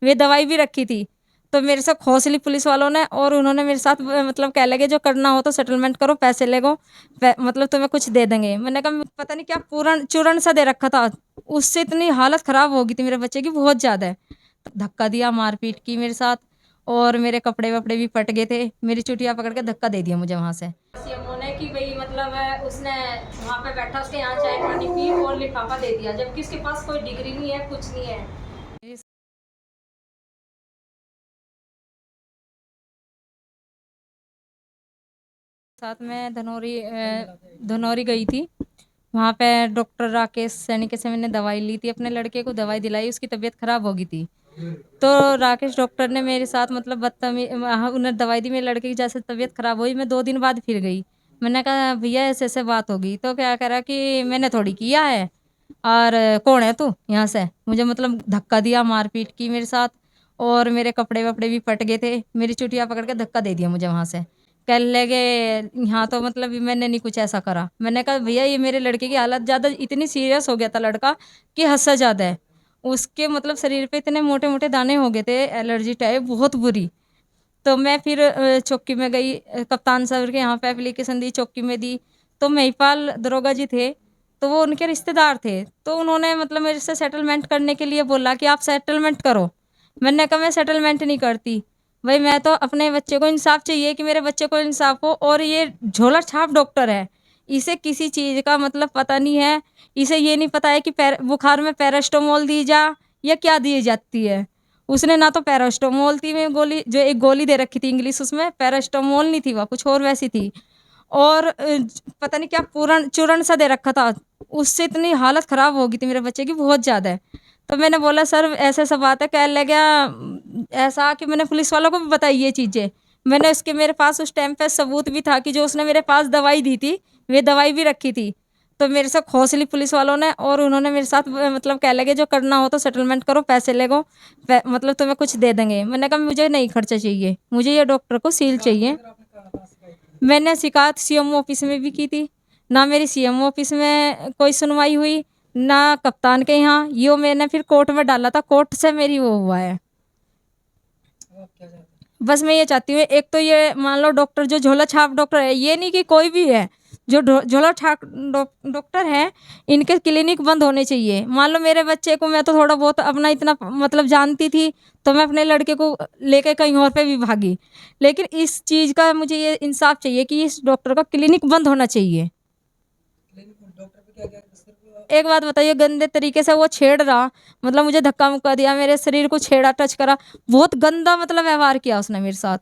वे दवाई भी रखी थी। तो मेरे से खौसली पुलिस वालों ने, और उन्होंने मेरे साथ मतलब कह लगे जो करना हो तो सेटलमेंट करो, पैसे ले गो, मतलब तुम्हें कुछ दे देंगे। मैंने कहा पता नहीं क्या पूरण चूर्ण सा दे रखा था, उससे इतनी हालत खराब हो गई थी मेरे बच्चे की बहुत ज़्यादा। धक्का दिया, मारपीट की मेरे साथ, और मेरे कपड़े वपड़े भी फट गए थे। मेरी चुटिया पकड़ के धक्का दे दिया मुझे वहाँ से सीएमओ ने कि भाई मतलब उसने वहाँ पे बैठा, उसके यहाँ चाय पानी पी और लिफाफा दे दिया, जबकि उसके पास कोई डिग्री नहीं है, कुछ नहीं है। साथ में धनौरी गई थी। वहाँ पे डॉक्टर राकेश सैनी के से मैंने दवाई ली थी, अपने लड़के को दवाई दिलाई, उसकी तबीयत खराब हो गई थी। तो राकेश डॉक्टर ने मेरे साथ मतलब उन्हें दवाई दी, मेरे लड़के की जैसे तबीयत खराब हुई, मैं 2 दिन बाद फिर गई। मैंने कहा भैया ऐसे ऐसे बात होगी, तो क्या करा कि मैंने थोड़ी किया है, और कौन है तू यहाँ से, मुझे मतलब धक्का दिया, मारपीट की मेरे साथ, और मेरे कपड़े वपड़े भी फट गए थे। मेरी चुटिया पकड़ के धक्का दे दिया मुझे वहाँ से, कह लगे यहाँ तो मतलब मैंने नहीं कुछ ऐसा करा। मैंने कहा भैया ये मेरे लड़के की हालत ज़्यादा इतनी सीरियस हो गया था लड़का कि हद से ज़्यादा है। उसके मतलब शरीर पे इतने मोटे मोटे दाने हो गए थे, एलर्जी टाइप बहुत बुरी। तो मैं फिर चौकी में गई, कप्तान सर के यहाँ पे एप्लीकेशन दी, चौकी में दी। तो महिपाल दरोगा जी थे, तो वो उनके रिश्तेदार थे, तो उन्होंने मतलब मेरे से सेटलमेंट करने के लिए बोला कि आप सेटलमेंट करो। मैंने कहा मैं सेटलमेंट नहीं करती भाई, मैं तो अपने बच्चे को इंसाफ चाहिए कि मेरे बच्चे को इंसाफ हो। और ये झोला छाप डॉक्टर है, इसे किसी चीज़ का मतलब पता नहीं है। इसे ये नहीं पता है कि बुखार में पैरास्टामोल दी जा या क्या दी जाती है। उसने ना तो पैरास्टामोल थी, में गोली जो एक गोली दे रखी थी इंग्लिश, उसमें पैरास्टामोल नहीं थी, वह कुछ और वैसी थी। और पता नहीं क्या पूरण चूर्ण सा दे रखा था, उससे इतनी हालत खराब हो गई थी मेरे बच्चे की बहुत ज़्यादा। तो मैंने बोला सर ऐसा ऐसा बात है, कह लग गया ऐसा कि मैंने पुलिस वालों को भी बताई ये चीज़ें। मैंने उसके मेरे पास उस टाइम पे सबूत भी था कि जो उसने मेरे पास दवाई दी थी, वे दवाई भी रखी थी। तो मेरे से खौसली पुलिस वालों ने, और उन्होंने मेरे साथ मतलब कह लगे जो करना हो तो सेटलमेंट करो, पैसे ले गो, मतलब तुम्हें कुछ दे देंगे। मैंने कहा मुझे नहीं खर्चा चाहिए, मुझे ये डॉक्टर को सील चाहिए। मैंने शिकायत सीएमओ ऑफिस में भी की थी, ना मेरी सीएमओ ऑफिस में कोई सुनवाई हुई, ना कप्तान के यहाँ। यो मैंने फिर कोर्ट में डाला था, कोर्ट से मेरी वो हुआ है। बस मैं ये चाहती हूँ, एक तो ये मान लो डॉक्टर जो झोला छाप डॉक्टर है, ये नहीं कि कोई भी है, जो झोला छाप डॉक्टर है, इनके क्लिनिक बंद होने चाहिए। मान लो मेरे बच्चे को मैं तो थोड़ा बहुत अपना इतना मतलब जानती थी, तो मैं अपने लड़के को लेके कहीं और पे भी भागी, लेकिन इस चीज़ का मुझे ये इंसाफ चाहिए कि इस डॉक्टर का क्लिनिक बंद होना चाहिए। एक बात बताइए, गंदे तरीके से वो छेड़ रहा, मतलब मुझे धक्का मुक्का दिया, मेरे शरीर को छेड़ा, टच करा, बहुत गंदा मतलब व्यवहार किया उसने मेरे साथ।